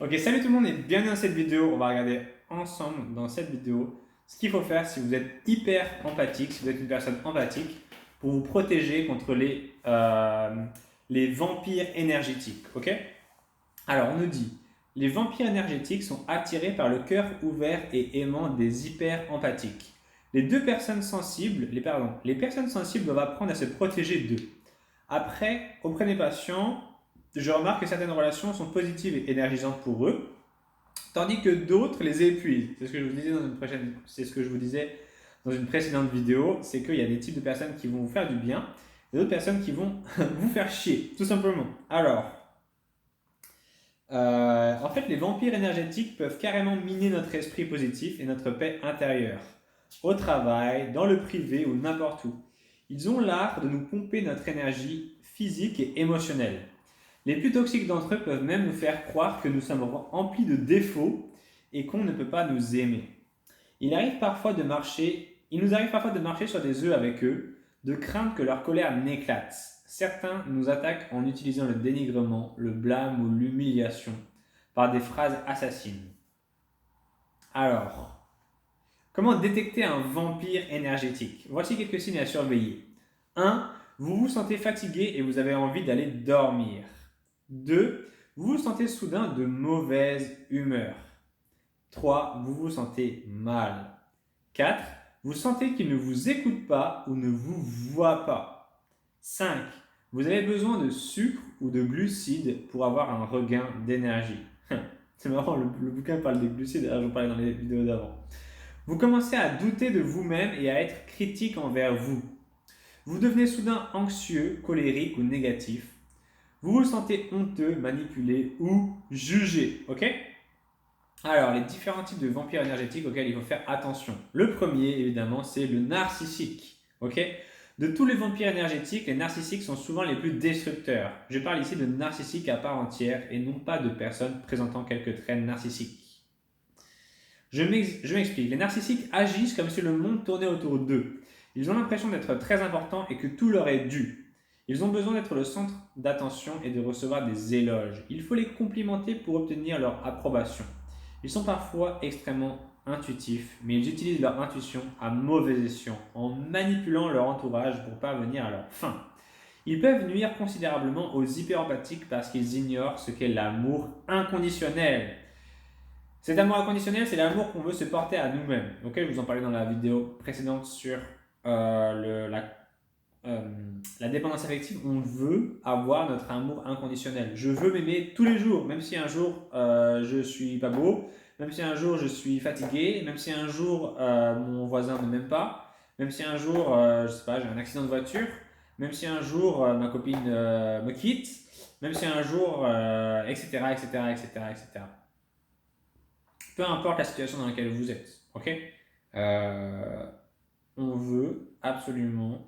Ok, salut tout le monde et bienvenue dans cette vidéo. On va regarder ensemble dans cette vidéo ce qu'il faut faire si vous êtes hyper empathique, si vous êtes une personne empathique, pour vous protéger contre les vampires énergétiques. Ok? Alors on nous dit, les vampires énergétiques sont attirés par le cœur ouvert et aimant des hyper empathiques. Les personnes sensibles doivent apprendre à se protéger d'eux. Après, auprès des patients, je remarque que certaines relations sont positives et énergisantes pour eux, tandis que d'autres les épuisent. C'est ce que je vous disais dans une précédente vidéo, c'est qu'il y a des types de personnes qui vont vous faire du bien et d'autres personnes qui vont vous faire chier, tout simplement. Alors, en fait, les vampires énergétiques peuvent carrément miner notre esprit positif et notre paix intérieure, au travail, dans le privé ou n'importe où. Ils ont l'art de nous pomper notre énergie physique et émotionnelle. Les plus toxiques d'entre eux peuvent même nous faire croire que nous sommes remplis de défauts et qu'on ne peut pas nous aimer. Il nous arrive parfois de marcher sur des œufs avec eux, de craindre que leur colère n'éclate. Certains nous attaquent en utilisant le dénigrement, le blâme ou l'humiliation, par des phrases assassines. Alors, comment détecter un vampire énergétique? Voici quelques signes à surveiller. 1. Vous vous sentez fatigué et vous avez envie d'aller dormir. 2. Vous vous sentez soudain de mauvaise humeur. 3. Vous vous sentez mal. 4. Vous sentez qu'il ne vous écoute pas ou ne vous voit pas. 5. Vous avez besoin de sucre ou de glucides pour avoir un regain d'énergie. C'est marrant, le bouquin parle des glucides, j'en parlais dans les vidéos d'avant. Vous commencez à douter de vous-même et à être critique envers vous. Vous devenez soudain anxieux, colérique ou négatif. Vous vous sentez honteux, manipulé ou jugé. Ok? Alors, les différents types de vampires énergétiques auxquels il faut faire attention. Le premier, évidemment, c'est le narcissique. Ok? De tous les vampires énergétiques, les narcissiques sont souvent les plus destructeurs. Je parle ici de narcissiques à part entière et non pas de personnes présentant quelques traits narcissiques. Je m'explique. Les narcissiques agissent comme si le monde tournait autour d'eux. Ils ont l'impression d'être très importants et que tout leur est dû. Ils ont besoin d'être le centre d'attention et de recevoir des éloges. Il faut les complimenter pour obtenir leur approbation. Ils sont parfois extrêmement intuitifs, mais ils utilisent leur intuition à mauvais escient, en manipulant leur entourage pour parvenir à leur fin. Ils peuvent nuire considérablement aux hyperempathiques parce qu'ils ignorent ce qu'est l'amour inconditionnel. Cet amour inconditionnel, c'est l'amour qu'on veut se porter à nous-mêmes. Ok, je vous en parlais dans la vidéo précédente sur la dépendance affective. On veut avoir notre amour inconditionnel. Je veux m'aimer tous les jours, même si un jour je suis pas beau, même si un jour je suis fatigué, même si un jour mon voisin ne m'aime pas, même si un jour, je sais pas, j'ai un accident de voiture, même si un jour ma copine me quitte, même si un jour, etc., etc., etc., etc. Peu importe la situation dans laquelle vous êtes, ok? On veut absolument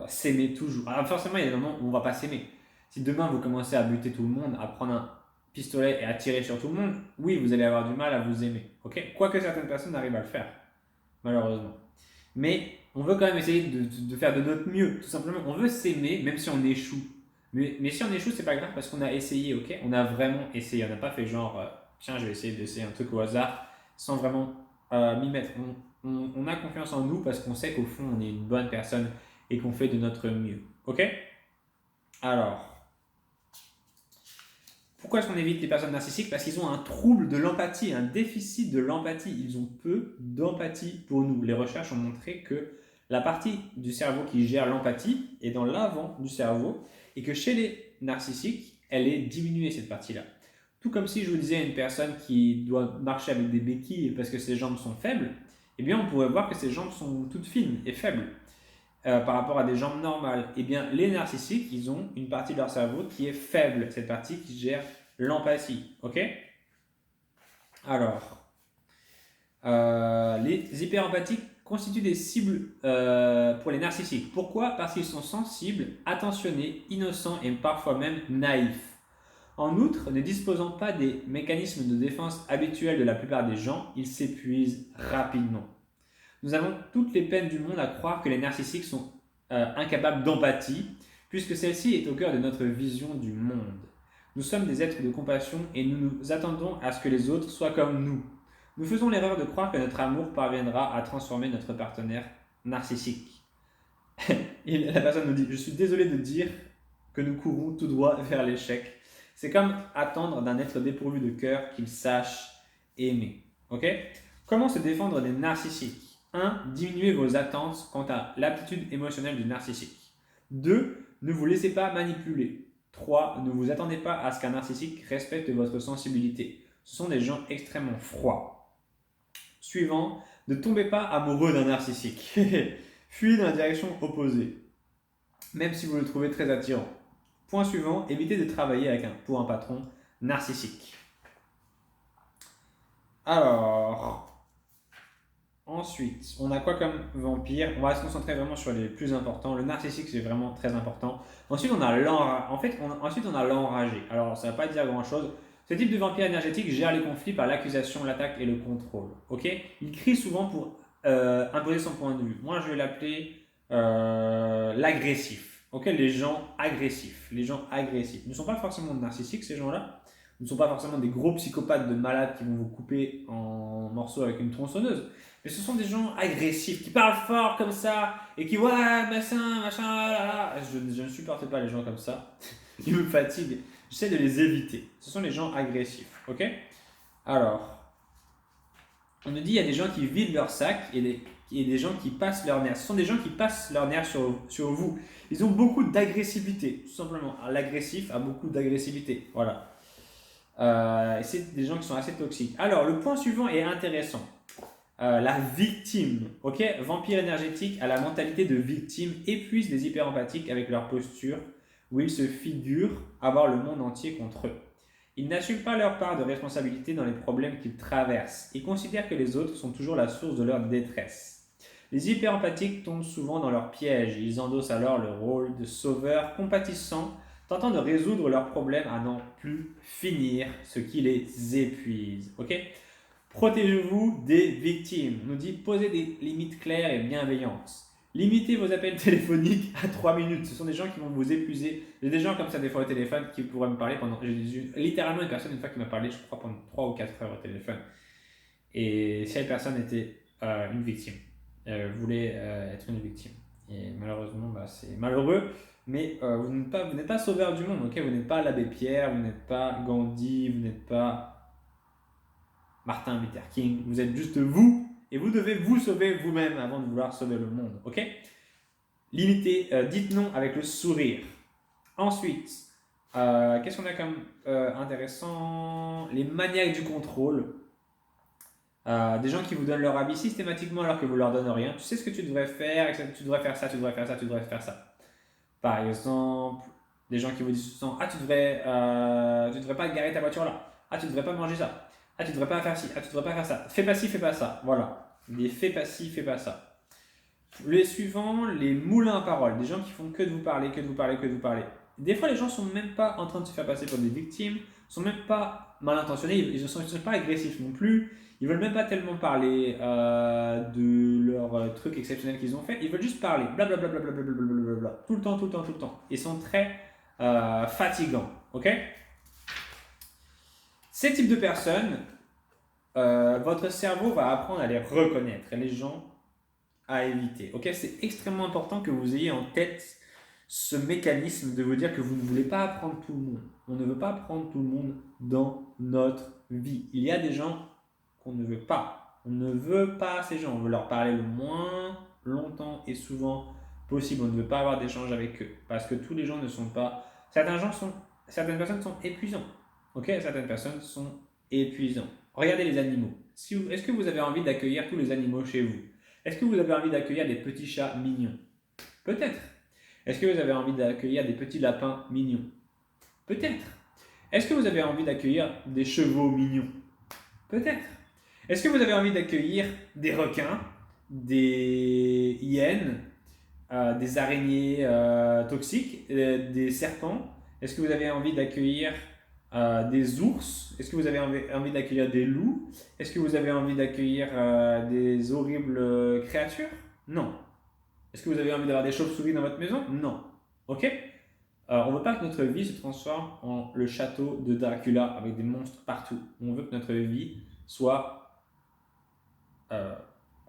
s'aimer toujours. Alors forcément, il y a des moments où on va pas s'aimer. Si demain vous commencez à buter tout le monde, à prendre un pistolet et à tirer sur tout le monde, oui, vous allez avoir du mal à vous aimer, ok? Quoique certaines personnes arrivent à le faire, malheureusement. Mais on veut quand même essayer de faire de notre mieux, tout simplement. On veut s'aimer, même si on échoue. Mais si on échoue, c'est pas grave parce qu'on a essayé, ok? On a vraiment essayé. On n'a pas fait genre, tiens, je vais essayer d'essayer un truc au hasard sans vraiment m'y mettre. On a confiance en nous parce qu'on sait qu'au fond, on est une bonne personne et qu'on fait de notre mieux. Ok? Alors, pourquoi est-ce qu'on évite les personnes narcissiques? Parce qu'ils ont un trouble de l'empathie, un déficit de l'empathie. Ils ont peu d'empathie pour nous. Les recherches ont montré que la partie du cerveau qui gère l'empathie est dans l'avant du cerveau et que chez les narcissiques, elle est diminuée cette partie-là. Tout comme si je vous disais à une personne qui doit marcher avec des béquilles parce que ses jambes sont faibles, eh bien on pourrait voir que ses jambes sont toutes fines et faibles par rapport à des jambes normales. Eh bien les narcissiques, ils ont une partie de leur cerveau qui est faible, cette partie qui gère l'empathie. Ok? Alors, les hyperempathiques constituent des cibles pour les narcissiques. Pourquoi? Parce qu'ils sont sensibles, attentionnés, innocents et parfois même naïfs. En outre, ne disposant pas des mécanismes de défense habituels de la plupart des gens, ils s'épuisent rapidement. Nous avons toutes les peines du monde à croire que les narcissiques sont incapables d'empathie, puisque celle-ci est au cœur de notre vision du monde. Nous sommes des êtres de compassion et nous nous attendons à ce que les autres soient comme nous. Nous faisons l'erreur de croire que notre amour parviendra à transformer notre partenaire narcissique. Et la personne nous dit, je suis désolé de dire que nous courons tout droit vers l'échec. C'est comme attendre d'un être dépourvu de cœur qu'il sache aimer. Ok? Comment se défendre des narcissiques? 1. Diminuez vos attentes quant à l'aptitude émotionnelle du narcissique. 2. Ne vous laissez pas manipuler. 3. Ne vous attendez pas à ce qu'un narcissique respecte votre sensibilité. Ce sont des gens extrêmement froids. Suivant, ne tombez pas amoureux d'un narcissique. Fuyez dans la direction opposée, même si vous le trouvez très attirant. Point suivant, évitez de travailler pour un patron narcissique. Alors, ensuite, on a quoi comme vampire? On va se concentrer vraiment sur les plus importants. Le narcissique, c'est vraiment très important. Ensuite, on a l'enragé. Alors, ça ne va pas dire grand-chose. Ce type de vampire énergétique gère les conflits par l'accusation, l'attaque et le contrôle. Okay, il crie souvent pour imposer son point de vue. Moi, je vais l'appeler l'agressif. Okay, les gens agressifs. Les gens agressifs ne sont pas forcément narcissiques, ces gens-là. Ne sont pas forcément des gros psychopathes de malades qui vont vous couper en morceaux avec une tronçonneuse. Mais ce sont des gens agressifs, qui parlent fort comme ça, et qui, ouais, machin, là. Je ne supporte pas les gens comme ça. Ils me fatiguent. J'essaie de les éviter. Ce sont les gens agressifs. Ok? Alors, on nous dit qu'il y a des gens qui vident leur sac et des gens qui passent leur nerf. Ce sont des gens qui passent leur nerf sur vous. Ils ont beaucoup d'agressivité, tout simplement. L'agressif a beaucoup d'agressivité. Voilà. Et c'est des gens qui sont assez toxiques. Alors, le point suivant est intéressant. La victime. Ok? Vampire énergétique à la mentalité de victime épuise les hyperempathiques avec leur posture où ils se figurent avoir le monde entier contre eux. Ils n'assument pas leur part de responsabilité dans les problèmes qu'ils traversent. Ils considèrent que les autres sont toujours la source de leur détresse. Les hyperempathiques tombent souvent dans leur piège. Ils endossent alors le rôle de sauveurs compatissants, tentant de résoudre leurs problèmes à n'en plus finir, ce qui les épuise. Ok? Protégez-vous des victimes. On nous dit posez des limites claires et bienveillantes. Limitez vos appels téléphoniques à 3 minutes. Ce sont des gens qui vont vous épuiser. J'ai des gens comme ça des fois au téléphone qui pourraient me parler pendant... J'ai littéralement une personne une fois qui m'a parlé, je crois, pendant 3 ou 4 heures au téléphone. Et cette personne était une victime. Elle voulait être une victime. Et malheureusement, c'est malheureux. Mais vous n'êtes pas sauveur du monde. Okay, vous n'êtes pas l'abbé Pierre, vous n'êtes pas Gandhi, vous n'êtes pas Martin Luther King. Vous êtes juste vous. Et vous devez vous sauver vous-même avant de vouloir sauver le monde. Ok? Limitez, dites non avec le sourire. Ensuite, qu'est-ce qu'on a comme intéressant? Les maniaques du contrôle. Des gens qui vous donnent leur avis systématiquement alors que vous leur donnez rien. Tu sais ce que tu devrais faire, tu devrais faire ça, tu devrais faire ça, tu devrais faire ça. Par exemple, des gens qui vous disent tu devrais pas garer ta voiture là. Tu devrais pas manger ça. Tu devrais pas faire ci. Tu devrais pas faire ça. Fais pas ci, fais pas ça. Voilà. Les fais pas ci, fais pas ça. Les suivants, les moulins à parole. Des gens qui font que de vous parler, que de vous parler, que de vous parler. Des fois, les gens sont même pas en train de se faire passer pour des victimes, sont même pas mal intentionnés, ils ne sont pas agressifs non plus. Ils veulent même pas tellement parler de leurs trucs exceptionnels qu'ils ont fait. Ils veulent juste parler, blablabla, tout le temps. Ils sont très fatigants, ok? Ces types de personnes, votre cerveau va apprendre à les reconnaître et les gens à éviter. Ok, c'est extrêmement important que vous ayez en tête ce mécanisme de vous dire que vous ne voulez pas apprendre tout le monde. On ne veut pas apprendre tout le monde dans notre vie. Il y a des gens qu'on ne veut pas. On ne veut pas ces gens. On veut leur parler le moins longtemps et souvent possible. On ne veut pas avoir d'échange avec eux parce que tous les gens ne sont pas... Certaines personnes sont épuisantes. Ok, certaines personnes sont épuisantes. Regardez les animaux. Est-ce que vous avez envie d'accueillir tous les animaux chez vous? Est-ce que vous avez envie d'accueillir des petits chats mignons? Peut-être. Est-ce que vous avez envie d'accueillir des petits lapins mignons? Peut-être. Est-ce que vous avez envie d'accueillir des chevaux mignons? Peut-être. Est-ce que vous avez envie d'accueillir des requins, des hyènes, des araignées toxiques, des serpents? Est-ce que vous avez envie d'accueillir des ours? Est-ce que vous avez envie d'accueillir des loups? Est-ce que vous avez envie d'accueillir des horribles créatures? Non. Est-ce que vous avez envie d'avoir des chauves-souris dans votre maison? Non. Ok? On ne veut pas que notre vie se transforme en le château de Dracula avec des monstres partout. On veut que notre vie soit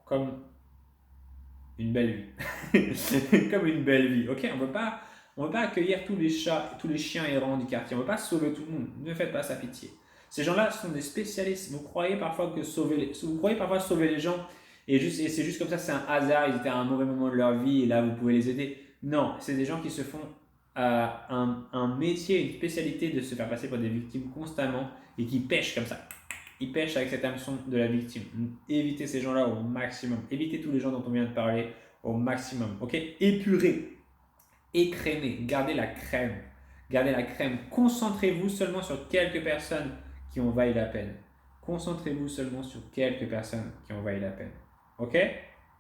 comme une belle vie. Comme une belle vie. Ok, on veut pas accueillir tous les chats, tous les chiens errants du quartier. On veut pas sauver tout le monde. Ne faites pas ça pitié. Ces gens-là sont des spécialistes. Vous croyez parfois sauver les gens et c'est juste comme ça, c'est un hasard. Ils étaient à un mauvais moment de leur vie et là vous pouvez les aider. Non, c'est des gens qui se font un métier, une spécialité de se faire passer pour des victimes constamment et qui pêchent comme ça. Ils pêchent avec cette hameçon de la victime. Évitez ces gens-là au maximum. Évitez tous les gens dont on vient de parler au maximum. Ok? Épurez, écrémez, gardez la crème. Gardez la crème. Concentrez-vous seulement sur quelques personnes qui en vaillent la peine. Concentrez-vous seulement sur quelques personnes qui en vaillent la peine. Ok?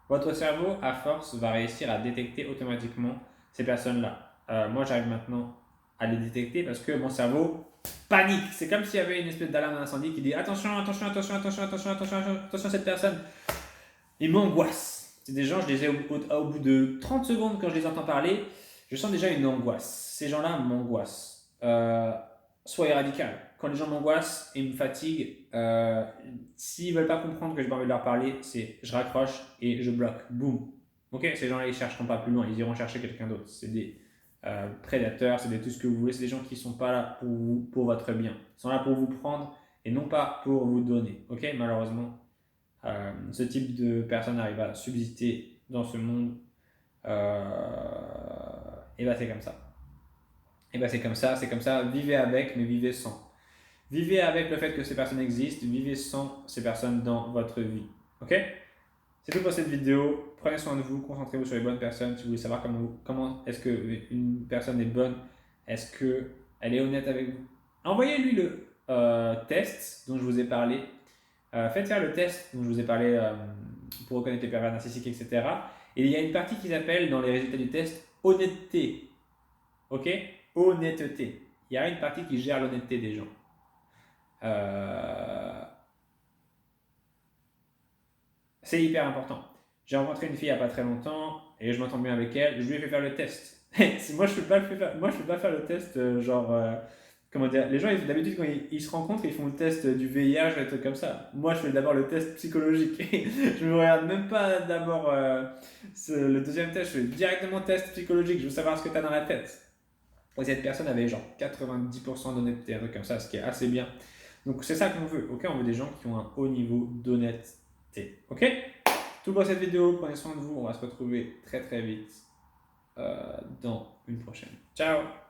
Votre cerveau, à force, va réussir à détecter automatiquement ces personnes-là. Moi, j'arrive maintenant à les détecter parce que mon cerveau panique. C'est comme s'il y avait une espèce d'alarme d'incendie qui dit attention, attention, attention, attention, attention, attention, attention à cette personne. Ils m'angoissent. C'est des gens, je les ai au bout de 30 secondes quand je les entends parler, je sens déjà une angoisse. Ces gens-là m'angoissent. Soyez radical. Quand les gens m'angoissent et me fatiguent, s'ils ne veulent pas comprendre que j'ai pas envie de leur parler, c'est je raccroche et je bloque. Boum. Ok, ces gens-là, ils ne chercheront pas plus loin, ils iront chercher quelqu'un d'autre. C'est des prédateurs, c'est tout ce que vous voulez, c'est des gens qui ne sont pas là pour vous, pour votre bien. Ils sont là pour vous prendre et non pas pour vous donner. Ok, malheureusement, ce type de personnes arrive à subsister dans ce monde. Et bah c'est comme ça. Et bah c'est comme ça. Vivez avec, mais vivez sans. Vivez avec le fait que ces personnes existent, vivez sans ces personnes dans votre vie. Ok? C'est tout pour cette vidéo. Prenez soin de vous, concentrez-vous sur les bonnes personnes. Si vous voulez savoir comment est-ce qu'une personne est bonne, est-ce qu'elle est honnête avec vous, envoyez-lui le test dont je vous ai parlé. Faites faire le test dont je vous ai parlé pour reconnaître les pervers narcissiques, etc. Et il y a une partie qui s'appelle, dans les résultats du test, honnêteté. Ok? Honnêteté. Il y a une partie qui gère l'honnêteté des gens. C'est hyper important. J'ai rencontré une fille il n'y a pas très longtemps et je m'entends bien avec elle. Je lui ai fait faire le test. Moi, je ne peux pas faire le test, comment dire, les gens, d'habitude, quand ils se rencontrent, ils font le test du VIH, des trucs comme ça. Moi, je fais d'abord le test psychologique. Je ne regarde même pas d'abord le deuxième test, je fais directement test psychologique. Je veux savoir ce que tu as dans la tête. Et cette personne avait genre 90% d'honnêteté, un truc comme ça, ce qui est assez bien. Donc, c'est ça qu'on veut. Ok, on veut des gens qui ont un haut niveau d'honnêteté. Ok? Tout pour cette vidéo. Prenez soin de vous. On va se retrouver très très vite dans une prochaine. Ciao!